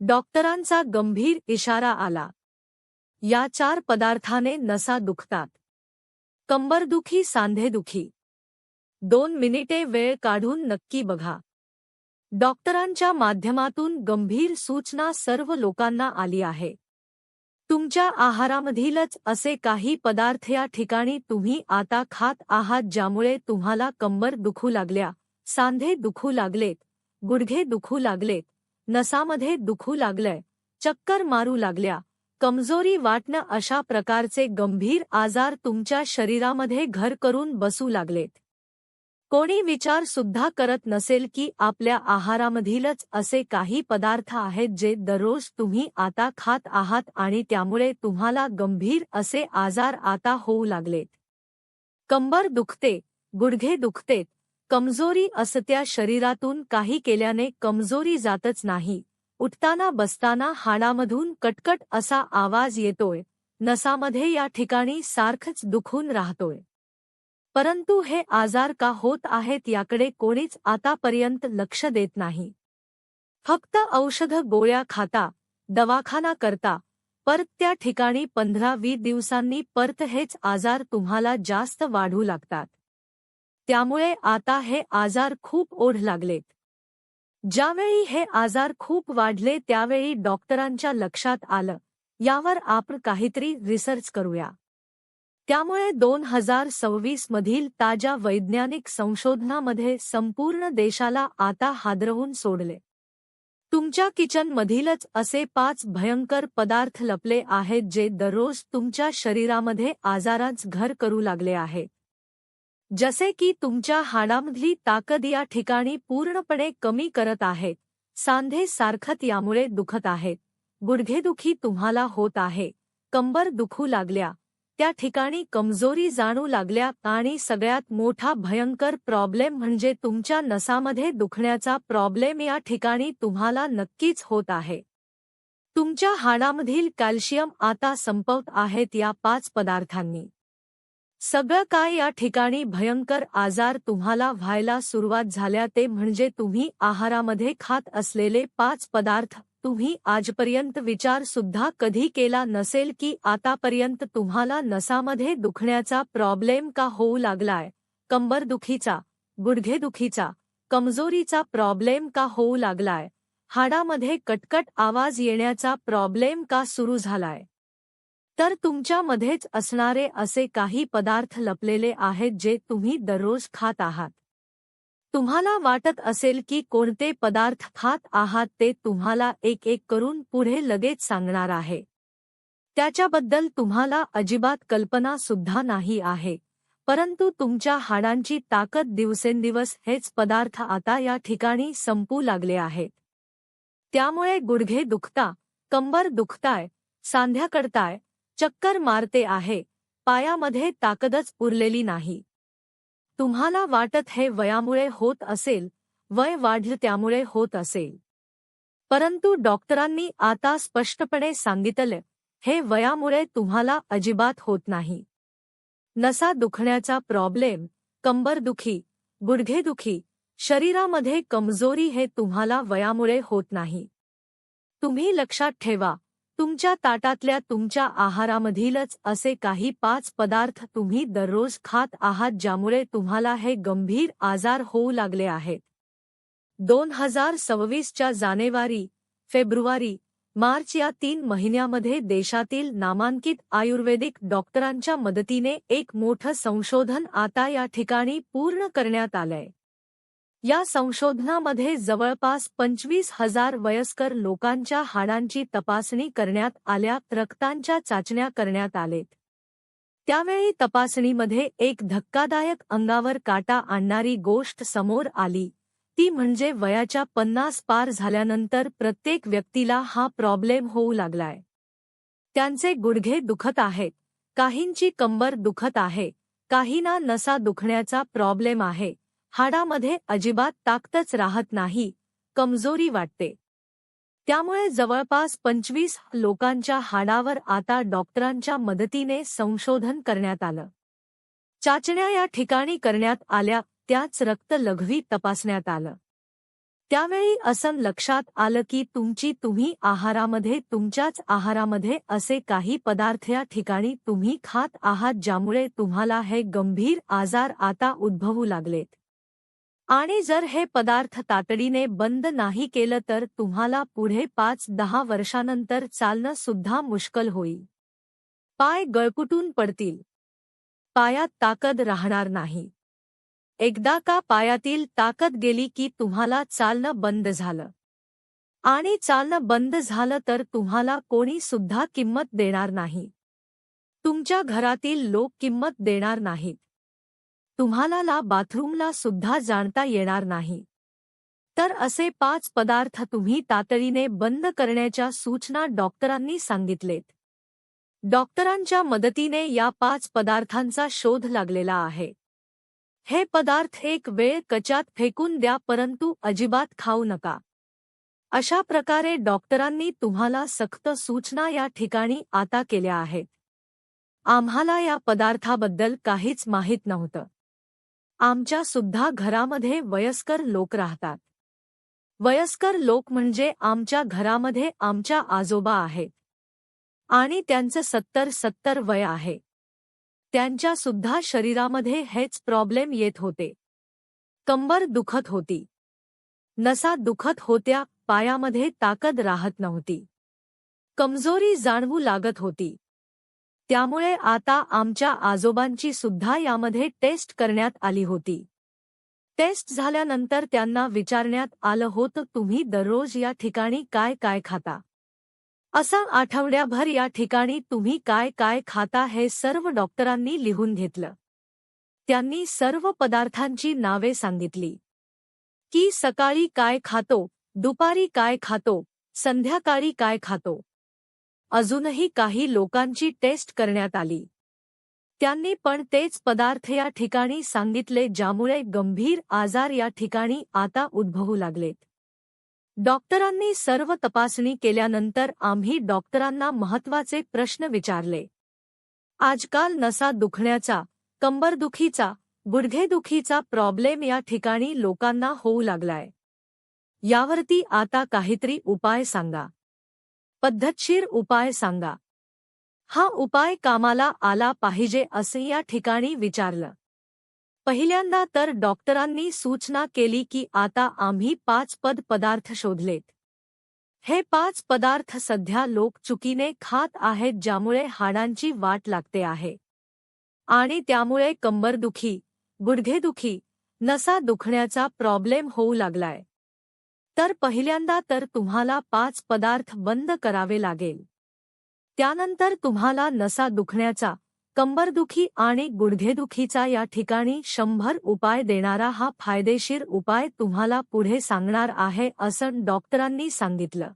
डॉक्टरांचा गंभीर इशारा आला. या 4 पदार्थाने नसा दुखतात. कंबरदुखी, सांधेदुखी. 2 मिनिटे वेळ काढून नक्की बघा. डॉक्टरांच्या माध्यमातून गंभीर सूचना सर्व लोकांना आली आहे. तुमच्या आहारामधीलच असे काही पदार्थ या ठिकाणी तुम्ही आता खात आहात ज्यामुळे तुम्हाला कंबर दुखू लागल्या, सांधे दुखू लागलेत, गुडघे दुखू लागलेत, नसामध्ये दुखू लागलंय, चक्कर मारू लागल्या, कमजोरी वाटणं अशा प्रकारचे गंभीर आजार तुमच्या शरीरामध्ये घर करून बसू लागलेत. कोणी विचार सुद्धा करत नसेल की आपल्या आहारामधीलच असे काही पदार्थ आहेत जे दररोज तुम्ही आता खात आहात आणि त्यामुळे तुम्हाला गंभीर असे आजार आता होऊ लागलेत. कंबर दुखते, गुडघे दुखतेत, कमजोरी असत्या शरीरातून काही केल्याने कमजोरी जातच नाही. उठताना बसताना हाडामधून कटकट असा आवाज येतोय, नसामध्ये या ठिकाणी सारखंच दुखून राहतोय. परंतु हे आजार का होत आहेत याकडे कोणीच आतापर्यंत लक्ष देत नाही. फक्त औषध गोळ्या खाता, दवाखाना करता, परत त्या ठिकाणी 15-20 दिवसांनी परत हेच आजार तुम्हाला जास्त वाढू लागतात. त्यामुळे आता हे आजार खूप ओढ लागलेत. ज्यावेळी हे आजार खूप वाढले त्यावेळी डॉक्टरांच्या लक्षात आलं, यावर आपण काहीतरी रिसर्च करूया. त्यामुळे 2026 मधील ताज्या वैज्ञानिक संशोधनामध्ये संपूर्ण देशाला आता हादरवून सोडले. तुमच्या किचनमधीलच असे 5 भयंकर पदार्थ लपले आहेत जे दररोज तुमच्या शरीरामध्ये आजारांचं घर करू लागले आहेत. जसे की तुमच्या हाडामधली ताकद या ठिकाणी पूर्णपणे कमी करत आहेत, सांधे सारखत यामुळे दुखत आहेत, गुडघेदुखी तुम्हाला होत आहे, कंबर दुखू लागल्या, त्या ठिकाणी कमजोरी जाणू लागल्या आणि सगळ्यात मोठा भयंकर प्रॉब्लेम म्हणजे तुमच्या नसामध्ये दुखण्याचा प्रॉब्लेम या ठिकाणी तुम्हाला नक्कीच होत आहे. तुमच्या हाडामधील कॅल्शियम आता संपवत आहेत या 5 पदार्थांनी. सगळं काय या ठिकाणी भयंकर आजार तुम्हाला व्हायला सुरुवात झाल्या ते म्हणजे तुम्ही आहारामध्ये खात असलेले 5 पदार्थ. तुम्ही आजपर्यंत विचार सुद्धा कधी केला नसेल की आतापर्यंत तुम्हाला नसामध्ये दुखण्याचा प्रॉब्लेम का होऊ लागलाय, कंबरदुखीचा, गुडघेदुखीचा, कमजोरीचा प्रॉब्लेम का होऊ लागलाय, हाडामध्ये कटकट आवाज येण्याचा प्रॉब्लेम का सुरू झालाय. तर तुमच्यामध्येच असणारे असे काही पदार्थ लपलेले आहेत जे तुम्ही दररोज खात आहात. तुम्हाला वाटत असेल की कोणते पदार्थ खात आहात ते तुम्हाला एक एक करून पुढे लगेच सांगणार आहे. त्याच्याबद्दल तुम्हाला अजिबात कल्पना सुद्धा नाही आहे. परंतु तुमच्या हाडांची ताकद दिवसेंदिवस हेच पदार्थ आता या ठिकाणी संपू लागले आहेत. त्यामुळे गुडघे दुखता, कंबर दुखताय, सांध्या कळताय, चक्कर मारते आहे, पायामध्ये ताकदच उरलेली नाही. तुम्हाला वाटत हे वयामुळे होत असेल, वय वाढलं त्यामुळे होत असेल. परंतु डॉक्टरांनी आता स्पष्टपणे सांगितलं, हे वयामुळे तुम्हाला अजिबात होत नाही. नसा दुखण्याचा प्रॉब्लेम, कंबरदुखी, गुडघेदुखी, शरीरामध्ये कमजोरी हे तुम्हाला वयामुळे होत नाही. तुम्ही लक्षात ठेवा, तुमच्या ताटातल्या तुमच्या आहारामधीलच असे काही 5 पदार्थ तुम्ही दररोज खात आहात ज्यामुळे तुम्हाला हे गंभीर आजार होऊ लागले आहेत. 2026च्या जानेवारी, फेब्रुवारी, मार्च या 3 महिन्यामध्ये देशातील नामांकित आयुर्वेदिक डॉक्टरांच्या मदतीने एक मोठं संशोधन आता या ठिकाणी पूर्ण करण्यात आलंय. या संशोधनामध्ये जवळपास 25,000 वयस्कर लोकांच्या हाडांची तपासणी करण्यात आल्या, रक्तांच्या चाचण्या करण्यात आलेत. त्यावेळी तपासणीमध्ये एक धक्कादायक अंगावर काटा आणणारी गोष्ट समोर आली, ती म्हणजे वयाच्या 50 पार झाल्यानंतर प्रत्येक व्यक्तीला हा प्रॉब्लेम होऊ लागलाय. त्यांचे गुडघे दुखत आहेत, काहींची कंबर दुखत आहे, काहींना नसा दुखण्याचा प्रॉब्लेम आहे, हाडामध्ये अजिबात ताकदच राहत नाही, कमजोरी वाटते. त्यामुळे जवळपास 25 लोकांच्या हाडावर आता डॉक्टरांच्या मदतीने संशोधन करण्यात आलं. चाचण्या या ठिकाणी करण्यात आल्या, त्याच रक्त लघवी तपासण्यात आलं. त्यावेळी असं लक्षात आलं की तुमच्याच आहारामध्ये असे काही पदार्थ या ठिकाणी तुम्ही खात आहात ज्यामुळे तुम्हाला हे गंभीर आजार आता उद्भवू लागलेत. आणि जर हे पदार्थ तातडीने बंद नाही केलं तर तुम्हाला पुढे 5-10 वर्षानंतर चालणं सुद्धा मुश्किल होईल. पाय गळकुटून पडतील. पायात ताकद राहणार नाही. एकदा का पायातील ताकद गेली की तुम्हाला चालणं बंद झालं. आणि चालणं बंद झालं तर तुम्हाला कोणी सुद्धा किंमत देणार नाही. तुमच्या घरातील लोक किंमत देणार नाहीत. तुम्हाला बाथरूमला सुद्धा जाणता येणार नाही. तर असे 5 पदार्थ तुम्ही तातडीने बंद करण्याच्या सूचना डॉक्टरांनी सांगितलेत. डॉक्टरांच्या मदतीने या 5 पदार्थांचा शोध लागलेला आहे. हे पदार्थ एक वेळ कचात फेकून द्या परंतु अजिबात खाऊ नका. अशा प्रकारे डॉक्टरांनी तुम्हाला सक्त सूचना या ठिकाणी आता केल्या आहेत. आम्हाला या पदार्थाबद्दल काहीच माहीत नव्हतं. आमच्या सुद्धा घरामध्ये वयस्कर लोक राहतात. वयस्कर लोक म्हणजे आमच्या घरामध्ये आमच्या आजोबा आहेत. आणि त्यांचं 70 वय आहे. त्यांच्या सुद्धा शरीरामध्ये हेच प्रॉब्लेम येत होते. कंबर दुखत होती. नसा दुखत होत्या. पायामध्ये ताकद राहत नव्हती. कमजोरी जाणवू लागत होती. त्यामुळे आता आमच्या आजोबांची सुद्धा यामध्ये टेस्ट करण्यात आली होती. टेस्ट झाल्यानंतर त्यांना विचारण्यात आलं होतं तुम्ही दररोज या ठिकाणी काय काय खाता. असं आठवड्याभर या ठिकाणी तुम्ही काय काय खाता हे सर्व डॉक्टरांनी लिहून घेतलं. त्यांनी सर्व पदार्थांची नावे सांगितली की सकाळी काय खातो, दुपारी काय खातो, संध्याकाळी काय खातो. अजूनही काही लोकांची टेस्ट करण्यात आली. त्यांनी पण तेच पदार्थ या ठिकाणी सांगितले ज्यामुळे गंभीर आजार या ठिकाणी आता उद्भवू लागलेत. डॉक्टरांनी सर्व तपासणी केल्यानंतर आम्ही डॉक्टरांना महत्त्वाचे प्रश्न विचारले. आजकाल नसा दुखण्याचा, कंबरदुखीचा, गुडघेदुखीचा प्रॉब्लेम या ठिकाणी लोकांना होऊ लागलाय. यावरती आता काहीतरी उपाय सांगा. पद्धतशीर उपाय सांगा. हा उपाय कामाला आला पाहिजे असे या ठिकाणी विचारलं. पहिल्यांदा तर डॉक्टरांनी सूचना केली की आता आम्ही 5 पदार्थ शोधलेत. हे 5 पदार्थ सध्या लोक चुकीने खात आहेत ज्यामुळे हाडांची वाट लागते आहे. आणि त्यामुळे कंबरदुखी, गुडघेदुखी, नसा दुखण्याचा प्रॉब्लेम होऊ लागलाय. तर पहिल्यांदा तर तुम्हाला 5 पदार्थ बंद करावे लागेल. त्यानंतर तुम्हाला नसा दुखण्याचा, कंबरदुखी आणि गुडघेदुखीचा या ठिकाणी 100 उपाय देणारा हा फायदेशीर उपाय तुम्हाला पुढे सांगणार आहे असं डॉक्टरांनी सांगितलं.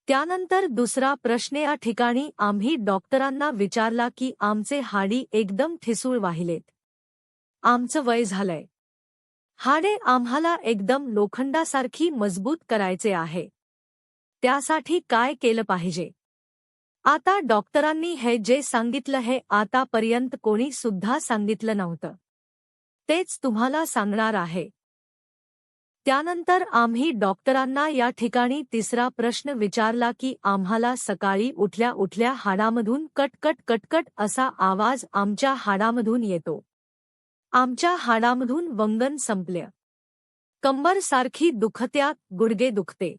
त्यानंतर दुसरा प्रश्न या ठिकाणी आम्ही डॉक्टरांना विचारला की आमचे हाडी एकदम ठिसूळ वाहिलेत. आमचं वय झालंय. हाडे आम्हाला एकदम लोखंडासारखी मजबूत करायचे आहे. त्यासाठी काय केलं पाहिजे. आता डॉक्टरांनी हे जे सांगितलं हे आतापर्यंत कोणी सुद्धा सांगितलं नव्हतं. तेच तुम्हाला सांगणार आहे. त्यानंतर आम्ही डॉक्टरांना या ठिकाणी तिसरा प्रश्न विचारला की आम्हाला सकाळी उठल्या उठल्या हाडामधून कटकट कटकट असा आवाज आमच्या हाडामधून येतो. आमच्या हाडामधून वंगण संपलं. कंबर सारखी दुखत्या, गुडघे दुखते.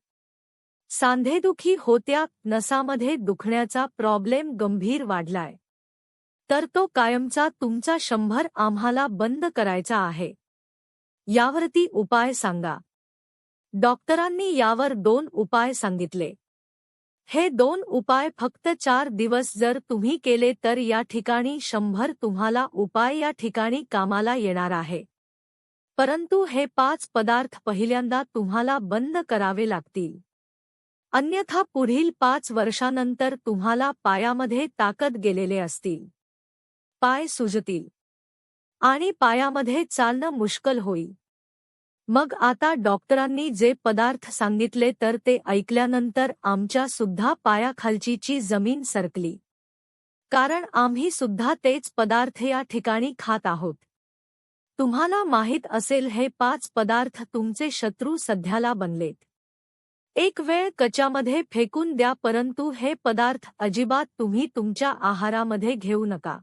सांधेदुखी होत्या, नसामध्ये दुखण्याचा प्रॉब्लेम गंभीर वाढलाय. तर तो कायमचा तुमचा 100 आम्हाला बंद करायचा आहे. यावरती उपाय सांगा. डॉक्टरांनी यावर 2 उपाय सांगितले. हे 2 उपाय फक्त 4 दिवस जर तुम्ही केले तर या ठिकाणी 100 तुम्हाला उपाय या ठिकाणी कामाला येणार आहे. परंतु हे 5 पदार्थ पहिल्यांदा तुम्हाला बंद करावे लागतील. अन्यथा पुढील 5 वर्षानंतर तुम्हाला पायामध्ये ताकद गेलेले असतील. पाय सुजतील. आणि पायामध्ये चालणं मुश्किल होईल. मग आता डॉक्टरांनी जे पदार्थ सांगितले तर ते ऐकल्यानंतर आमच्या सुद्धा पायाखालची जमीन सरकली. कारण आम्ही सुद्धा तेच पदार्थ या ठिकाणी खात आहोत. तुम्हाला माहीत असेल हे 5 पदार्थ तुमचे शत्रू सध्याला बनलेत. एक वेळ कचामध्ये फेकून द्या, परंतु हे पदार्थ अजिबात तुम्ही तुमच्या आहारामध्ये घेऊ नका.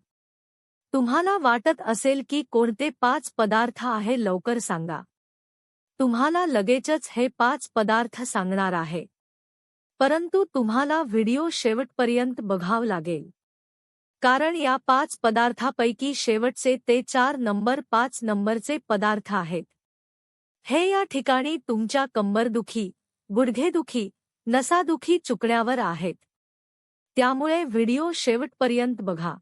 तुम्हाला वाटत असेल की कोणते 5 पदार्थ आहे, लवकर सांगा. तुम्हाला लगेचच हे 5 पदार्थ सांगणार आहे. परंतु तुम्हाला व्हिडिओ शेवटपर्यंत बघावं लागेल. कारण या 5 पदार्थापैकी शेवटचे ते 5 नंबरचे पदार्थ आहेत. हे या ठिकाणी तुमच्या कंबरदुखी, गुडघेदुखी, नसादुखी चुकण्यावर आहेत. त्यामुळे व्हिडिओ शेवटपर्यंत बघा.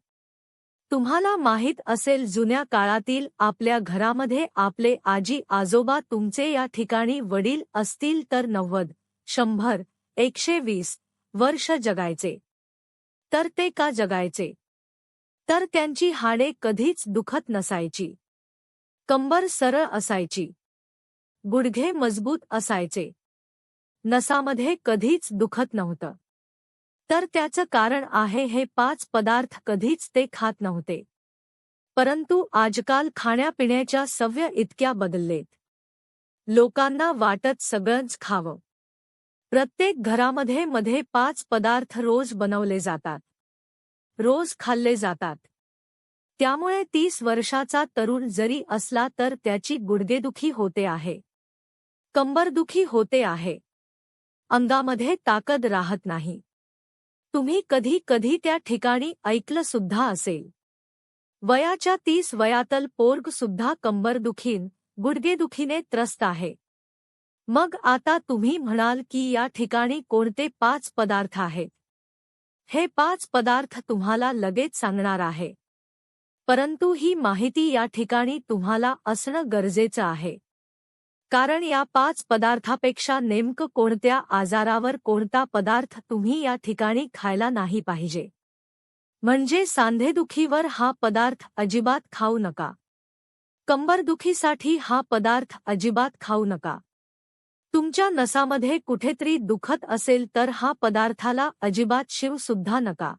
तुम्हाला माहीत असेल जुन्या काळातील आपल्या घरामध्ये आपले आजी आजोबा तुमचे या ठिकाणी वडील असतील तर 90, 100, 120 वर्ष जगायचे. तर ते का जगायचे? तर त्यांची हाडे कधीच दुखत नसायची. कंबर सरळ असायची. गुडघे मजबूत असायचे. नसामध्ये कधीच दुखत नव्हतं. तर त्याचं कारण आहे हे 5 पदार्थ कधीच ते खात नव्हते. परंतु आजकाल खाण्यापिण्याच्या सवयी इतक्या बदललेत. लोकांना वाटत सगळंच खावं. प्रत्येक घरामध्ये 5 पदार्थ रोज बनवले जातात. रोज खाल्ले जातात. त्यामुळे 30 वर्षाचा तरुण जरी असला तर त्याची गुडघेदुखी होते आहे. कंबरदुखी होते आहे. अंगामध्ये ताकद राहत नाही. तुम्ही कधी कधी त्या ठिकाणी ऐकलं सुद्धा असेल. वयाच्या 30 वयातल पोरग सुद्धा कंबरदुखीन, गुडघेदुखीने त्रस्त आहे. मग आता तुम्ही म्हणाल की या ठिकाणी कोणते 5 पदार्थ आहेत? हे 5 पदार्थ तुम्हाला लगेच सांगणार आहे. परंतु ही माहिती या ठिकाणी तुम्हाला असणं गरजेचं आहे. कारण या 5 पदार्थापेक्षा नेमकं कोणत्या आजारावर कोणता पदार्थ तुम्ही या ठिकाणी खायला नाही पाहिजे. म्हणजे सांधेदुखीवर हा पदार्थ अजिबात खाऊ नका. कंबरदुखीसाठी हा पदार्थ अजिबात खाऊ नका. तुमच्या नसामध्ये कुठेतरी दुखत असेल तर हा पदार्थाला अजिबात शिव सुद्धा नका.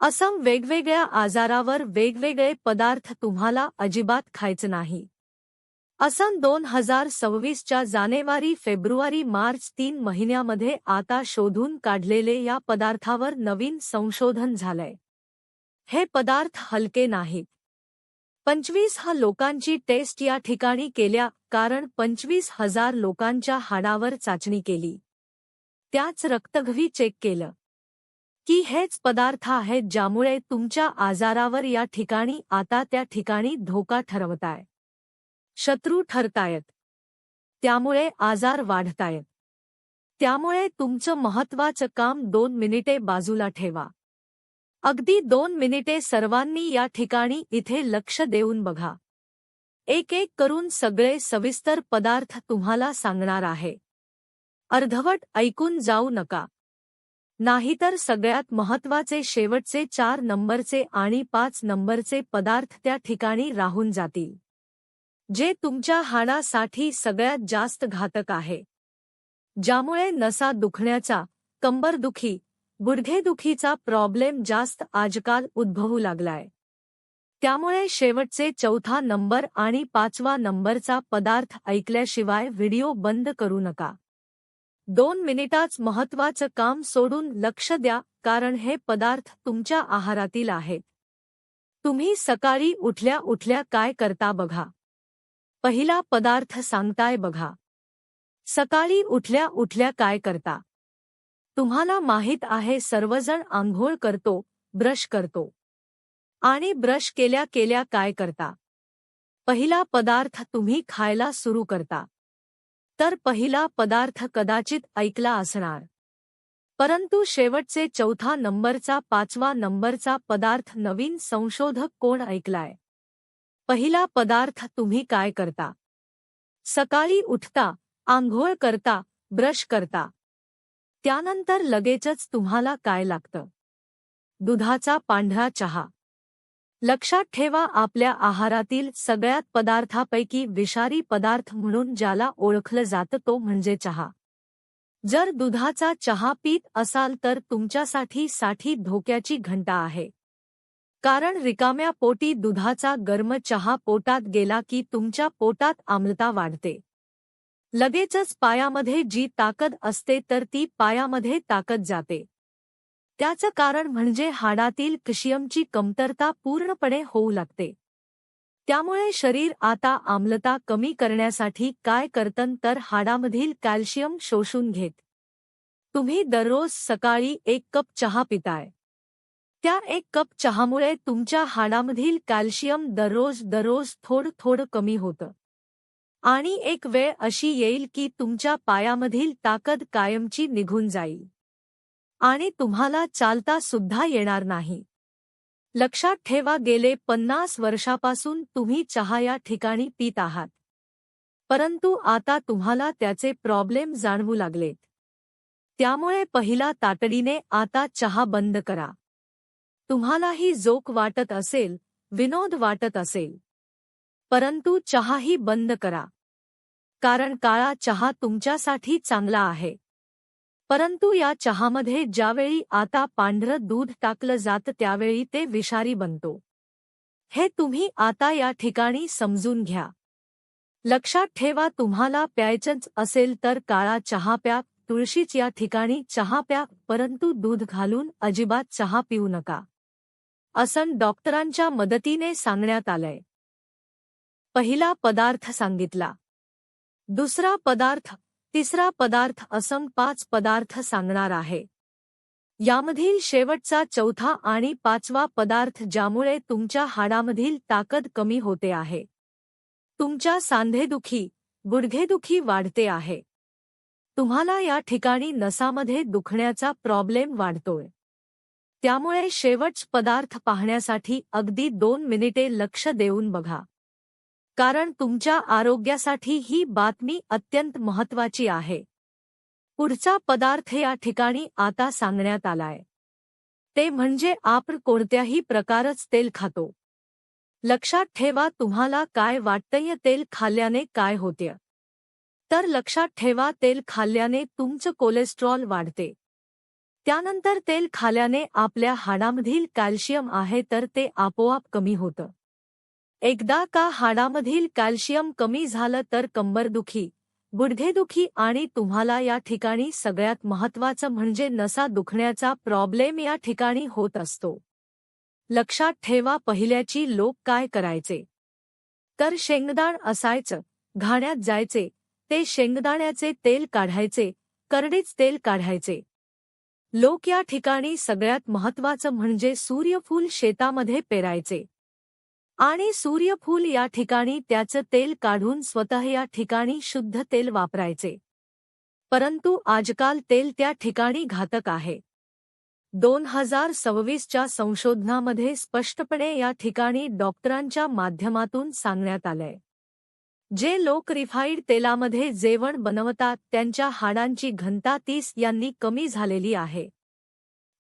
असं वेगवेगळ्या आजारावर वेगवेगळे पदार्थ तुम्हाला अजिबात खायचं नाही. असं 2026च्या जानेवारी, फेब्रुवारी, मार्च 3 महिन्यामध्ये आता शोधून काढलेले या पदार्थावर नवीन संशोधन झालंय. हे पदार्थ हलके नाहीत. 25,000 लोकांची टेस्ट या ठिकाणी केल्या, कारण 25,000 लोकांच्या हाडावर चाचणी केली. त्याच रक्तगवी चेक केलं की हेच पदार्थ आहेत ज्यामुळे तुमच्या आजारावर या ठिकाणी आता त्या ठिकाणी धोका ठरवताय. शत्रू ठरतायत. त्यामुळे आजार वाढतायत. त्यामुळे तुमचं महत्त्वाचं काम 2 मिनिटे बाजूला ठेवा. अगदी 2 मिनिटे सर्वांनी या ठिकाणी इथे लक्ष देऊन बघा. एक एक करून सगळे सविस्तर पदार्थ तुम्हाला सांगणार आहे. अर्धवट ऐकून जाऊ नका. नाहीतर सगळ्यात महत्त्वाचे शेवटचे 4 नंबरचे आणि 5 नंबरचे पदार्थ त्या ठिकाणी राहून जातील. जे तुमच्या हाडासाठी सगळ्यात जास्त घातक आहे. ज्यामुळे नसा दुखण्याचा, कंबरदुखी, गुडघेदुखीचा प्रॉब्लेम जास्त आजकाल उद्भवू लागलाय. त्यामुळे शेवटचे 4था नंबर आणि 5वा नंबरचा पदार्थ ऐकल्याशिवाय व्हिडिओ बंद करू नका. 2 मिनिटाच महत्त्वाचं काम सोडून लक्ष द्या, कारण हे पदार्थ तुमच्या आहारातील आहेत. तुम्ही सकाळी उठल्या उठल्या काय करता बघा. पहिला पदार्थ सांगताय बघा. सकाळी उठल्या उठल्या काय करता? तुम्हाला माहीत आहे सर्वजण आंघोळ करतो, ब्रश करतो. आणि ब्रश केल्या केल्या काय करता? पहिला पदार्थ तुम्ही खायला सुरू करता. तर पहिला पदार्थ कदाचित ऐकला असणार. परंतु शेवटचे 4था नंबरचा 5वा नंबरचा पदार्थ नवीन संशोधक कोण ऐकलाय? पहिला पदार्थ तुम्ही काय करता? सकाळी उठता, आंघोळ करता, ब्रश करता. त्यानंतर लगेचच तुम्हाला काय लागतं? दुधाचा पांढरा चहा. लक्षात ठेवा, आपल्या आहारातील सगळ्यात पदार्थापैकी विषारी पदार्थ म्हणून ज्याला ओळखलं जातं तो म्हणजे चहा. जर दुधाचा चहा पीत असाल तर तुमच्यासाठी धोक्याची घंटा आहे. कारण रिकाम्या पोटी दुधाचा गरम चहा पोटात गेला की तुमच्या पोटात आम्लता वाढते. लगेचच पायामध्ये जी ताकद असते तर ती पायामध्ये ताकद जाते. त्याचं कारण म्हणजे हाडातील कॅल्शियमची कमतरता पूर्णपणे होऊ लागते. त्यामुळे शरीर आता आम्लता कमी करण्यासाठी काय करतं तर हाडामधील कॅल्शियम शोषून घेत. तुम्ही दररोज सकाळी 1 कप चहा पिताय. त्या 1 कप चहामुळे तुमच्या हाडामधील कॅल्शियम दररोज थोडं कमी होतं. आणि एक वेळ अशी येईल की तुमच्या पायामधील ताकद कायमची निघून जाईल. आणि तुम्हाला चालता सुद्धा येणार नाही. लक्षात ठेवा, गेले 50 वर्षापासून तुम्ही चहा या ठिकाणी पीत आहात. परंतु आता तुम्हाला त्याचे प्रॉब्लेम जाणवू लागलेत. त्यामुळे पहिला तातडीने आता चहा बंद करा. तुम्हालाही जोक वाटत असेल, विनोद वाटत असेल, परंतु चहाही बंद करा. कारण काळा चहा तुमच्यासाठी चांगला आहे. परंतु या चहामध्ये ज्यावेळी आता पांढरं दूध टाकलं जातं त्यावेळी ते विषारी बनतो. हे तुम्ही आता या ठिकाणी समजून घ्या. लक्षात ठेवा, तुम्हाला प्यायचंच असेल तर काळा चहा प्या, तुळशीच या ठिकाणी चहा प्या, परंतु दूध घालून अजिबात चहा पिऊ नका, असं डॉक्टरांच्या मदतीने सांगण्यात आलंय. पहिला पदार्थ सांगितला. दुसरा पदार्थ, तिसरा पदार्थ असं 5 पदार्थ सांगणार आहे. यामधील शेवटचा चौथा आणि 5वा पदार्थ ज्यामुळे तुमच्या हाडामधील ताकद कमी होते आहे. तुमच्या सांधेदुखी, गुडघेदुखी वाढते आहे. तुम्हाला या ठिकाणी नसामध्ये दुखण्याचा प्रॉब्लेम वाढतोय. त्यामुळे शेवटचा पदार्थ पाहण्यासाठी अगदी 2 मिनिटे लक्ष देऊन बघा. कारण तुमच्या आरोग्यासाठी ही बातमी अत्यंत महत्त्वाची आहे. पुढचा पदार्थ या ठिकाणी आता सांगण्यात आलाय. ते म्हणजे आपण कोणत्याही प्रकारच तेल खातो. लक्षात ठेवा, तुम्हाला काय वाटतंय तेल खाल्ल्याने काय होते? तर लक्षात ठेवा, तेल खाल्ल्याने तुमचं कोलेस्ट्रॉल वाढते. त्यानंतर तेल खाल्ल्याने आपल्या हाडामधील कॅल्शियम आहे तर ते आपोआप कमी होतं. एकदा का हाडामधील कॅल्शियम कमी झालं तर कंबरदुखी, गुडघेदुखी आणि तुम्हाला या ठिकाणी सगळ्यात महत्त्वाचं म्हणजे नसा दुखण्याचा प्रॉब्लेम या ठिकाणी होत असतो. लक्षात ठेवा, पहिल्याची लोक काय करायचे तर शेंगदाण असायचं, घाण्यात जायचे, ते शेंगदाण्याचे तेल काढायचे, करडीच तेल काढायचे. लोक या ठिकाणी सगळ्यात महत्त्वाचं म्हणजे सूर्यफूल शेतामध्ये पेरायचे आणि सूर्यफूल या ठिकाणी त्याचं तेल काढून स्वतः या ठिकाणी शुद्ध तेल वापरायचे. परंतु आजकाल तेल त्या ठिकाणी घातक आहे. 2026च्या संशोधनामध्ये स्पष्टपणे या ठिकाणी डॉक्टरांच्या माध्यमातून सांगण्यात आलंय. जे लोक रिफाईंड तेलामध्ये जेवण बनवतात त्यांच्या हाडांची घनता 30 यांनी कमी झालेली आहे.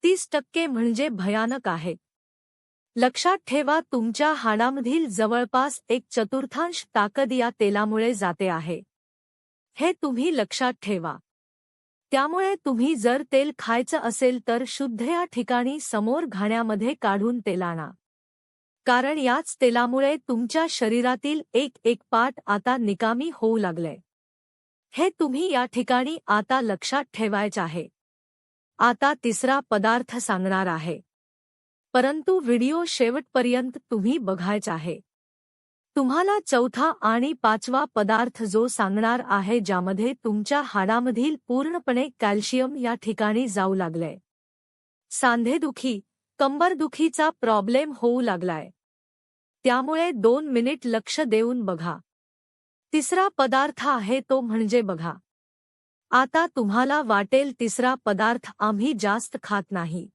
30% म्हणजे भयानक आहे. लक्षात ठेवा, तुमच्या हाडामधील जवळपास 1/4 ताकद या तेलामुळे जाते आहे. हे तुम्ही लक्षात ठेवा. त्यामुळे तुम्ही जर तेल खायचं असेल तर शुद्ध या ठिकाणी समोर घाण्यामध्ये काढून तेल आणा. कारण याच तेलामुळे तुमच्या शरीरातील एक पाट आता निकामी होऊ लागले. हे तुम्ही या ठिकाणी आता लक्षात ठेवायचं आहे. आता तिसरा पदार्थ सांगणार आहे. परंतु व्हिडिओ शेवटपर्यंत तुम्ही बघायचा आहे. तुम्हाला चौथा आणि 5वा पदार्थ जो सांगणार आहे ज्यामध्ये तुमच्या हाडामधील पूर्णपणे कॅल्शियम या ठिकाणी जाऊ लागलंय. सांधेदुखी, कंबरदुखीचा प्रॉब्लेम होऊ लागलाय. त्यामुळे 2 मिनिट लक्ष देऊन बघा. तिसरा पदार्थ आहे तो म्हणजे बघा. आता तुम्हाला वाटेल तिसरा पदार्थ आम्ही जास्त खात नाही.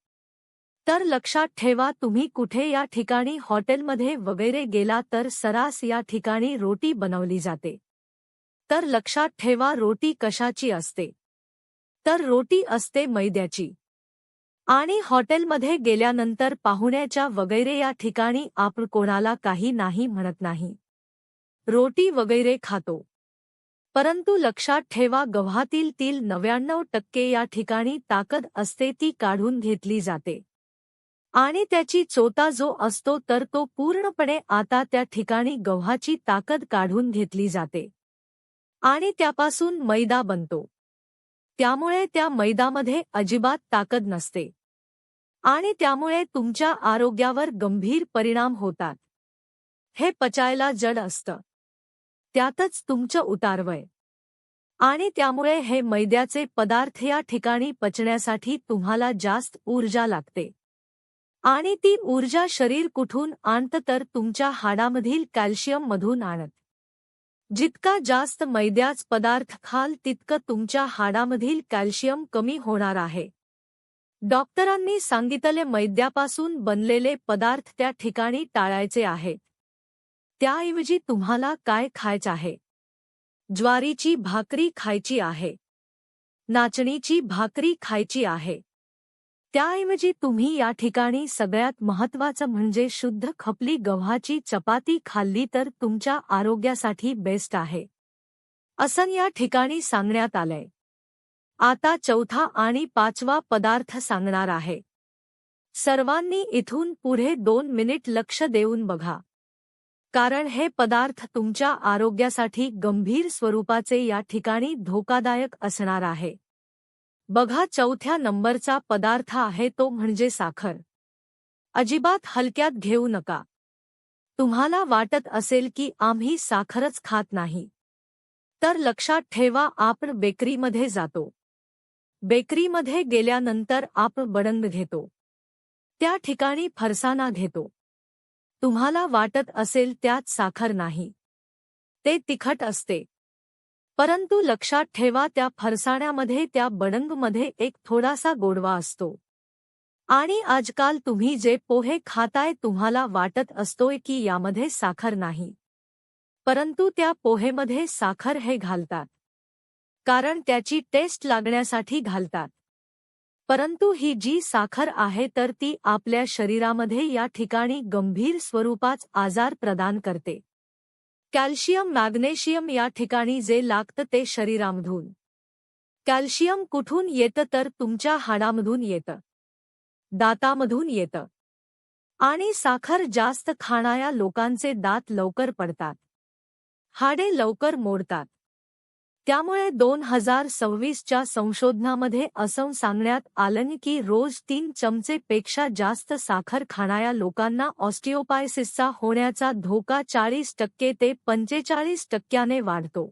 तर लक्षात ठेवा, तुम्ही कुठे या ठिकाणी हॉटेलमध्ये वगैरे गेला तर सरास या ठिकाणी रोटी बनवली जाते. तर लक्षात ठेवा, रोटी कशाची असते तर रोटी असते मैद्याची. आणि हॉटेलमध्ये गेल्यानंतर पाहुण्याच्या वगैरे या ठिकाणी आपण कोणाला काही नाही म्हणत नाही, रोटी वगैरे खातो. परंतु लक्षात ठेवा, गव्हातील तीळ 99% या ठिकाणी ताकद असते ती काढून घेतली जाते. आणि त्याची चोता जो असतो तर तो पूर्णपणे आता त्या ठिकाणी गव्हाची ताकद काढून घेतली जाते आणि त्यापासून मैदा बनतो. त्यामुळे त्या मैदामध्ये अजिबात ताकद नसते आणि त्यामुळे तुमच्या आरोग्यावर गंभीर परिणाम होतात. हे पचायला जड असतं. त्यातच तुमचं उतारवय. आणि त्यामुळे हे मैद्याचे पदार्थ या ठिकाणी पचण्यासाठी तुम्हाला जास्त ऊर्जा लागते. आणि ती ऊर्जा शरीर कुठून आणतं तर तुमच्या हाडामधील कॅल्शियम मधून आणत. जितका जास्त मैद्याच पदार्थ खाल तितकं तुमच्या हाडामधील कॅल्शियम कमी होणार आहे. डॉक्टरांनी सांगितले मैद्यापासून बनलेले पदार्थ त्या ठिकाणी टाळायचे आहेत. त्याऐवजी तुम्हाला काय खायचं आहे? ज्वारीची भाकरी खायची आहे. नाचणीची भाकरी खायची आहे. त्याऐवजी तुम्ही या ठिकाणी सगळ्यात महत्त्वाचं म्हणजे शुद्ध खपली गव्हाची चपाती खाल्ली तर तुमच्या आरोग्यासाठी बेस्ट आहे, असं या ठिकाणी सांगण्यात आलंय. आता चौथा आणि पाचवा पदार्थ सांगणार आहे. सर्वांनी इथून पुढे 2 मिनिट लक्ष देऊन बघा. कारण हे पदार्थ तुमच्या आरोग्यासाठी गंभीर स्वरूपाचे या ठिकाणी धोकादायक असणार आहे. बघा, चौथ्या नंबरचा पदार्थ आहे तो म्हणजे साखर. अजिबात हलक्यात घेऊ नका. तुम्हाला वाटत असेल की आम्ही साखरच खात नाही, तर लक्षात ठेवा, आपण बेकरीमध्ये जातो. बेकरीमध्ये गेल्यानंतर आपण बडंग घेतो. त्या ठिकाणी फरसाणा घेतो. तुम्हाला वाटत असेल त्यात साखर नाही, ते तिखट असते. परंतु लक्षात ठेवा, त्या फरसाण्यामध्ये, त्या बडंगमध्ये एक थोडासा गोडवा असतो. आणि आजकाल तुम्ही जे पोहे खाताय तुम्हाला वाटत असतोय की यामध्ये साखर नाही, परंतु त्या पोहेमध्ये साखर हे घालतात. कारण त्याची टेस्ट लागण्यासाठी घालतात. परंतु ही जी साखर आहे तर ती आपल्या शरीरामध्ये या ठिकाणी गंभीर स्वरूपात आजार प्रदान करते. कॅल्शियम मॅग्नेशियम या ठिकाणी जे लागतं ते शरीरामधून. कॅल्शियम कुठून येतं तर तुमच्या हाडामधून येतं, दातामधून येतं. आणि साखर जास्त खाणाऱ्या लोकांचे दात लवकर पडतात, हाडे लवकर मोडतात. त्यामुळे 2026च्या संशोधनामध्ये असं सांगण्यात आलं की रोज 3 चमचेपेक्षा जास्त साखर खाणाऱ्या लोकांना ऑस्टिओपायसिसचा होण्याचा धोका 40% ते 45% वाढतो.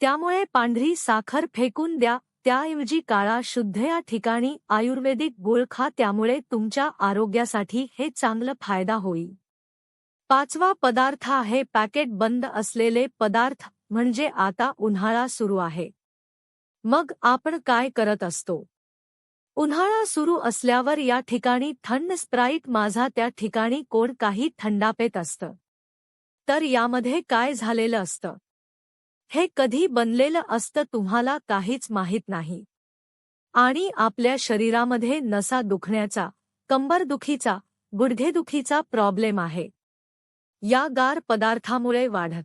त्यामुळे पांढरी साखर फेकून द्या, त्याऐवजी काळा शुद्ध या ठिकाणी आयुर्वेदिक गूळ खा. त्यामुळे तुमच्या आरोग्यासाठी हे चांगलं फायदा होईल. पाचवा पदार्थ आहे पॅकेट बंद असलेले पदार्थ. म्हणजे आता उन्हाळा सुरू आहे. मग आपण काय करत असतो? उन्हाळा सुरू असल्यावर या ठिकाणी थंड स्प्राईट माझा त्या ठिकाणी कोण काही थंडा पेत असतं. तर यामध्ये काय झालेलं असतं? हे कधी बनलेलं असतं तुम्हाला काहीच माहीत नाही. आणि आपल्या शरीरामध्ये नसा दुखण्याचा, कंबरदुखीचा, गुडघेदुखीचा प्रॉब्लेम आहे. या गार पदार्थामुळे वाढत.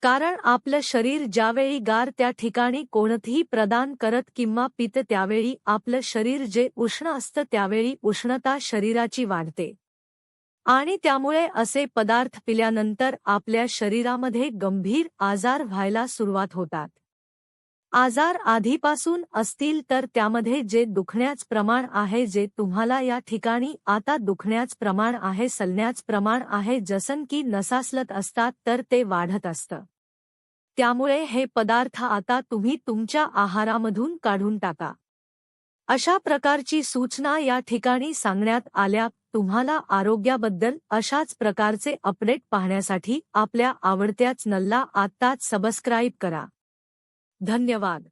कारण आपलं शरीर ज्यावेळी गार त्या ठिकाणी कोणतीही प्रदान करत किंवा पितं त्यावेळी आपलं शरीर जे उष्ण असतं त्यावेळी उष्णता शरीराची वाढते. आणि त्यामुळे असे पदार्थ पिल्यानंतर आपल्या शरीरामध्ये गंभीर आजार व्हायला सुरुवात होतात. आजार आधीपासून असतील तर त्यामध्ये जे दुखण्याचं प्रमाण आहे, जे तुम्हाला या ठिकाणी आता दुखण्याचं प्रमाण आहे, सलण्याचं प्रमाण आहे, जसं की नसासलत असतात तर ते वाढत असतं. त्यामुळे हे पदार्थ आता तुम्ही तुमच्या आहारामधून काढून टाका. अशा प्रकारची सूचना या ठिकाणी सांगण्यात आल्या. तुम्हाला आरोग्याबद्दल अशाच प्रकारचे अपडेट पाहण्यासाठी आपल्या आवडत्या चॅनलला आत्ताच सबस्क्राईब करा. धन्यवाद.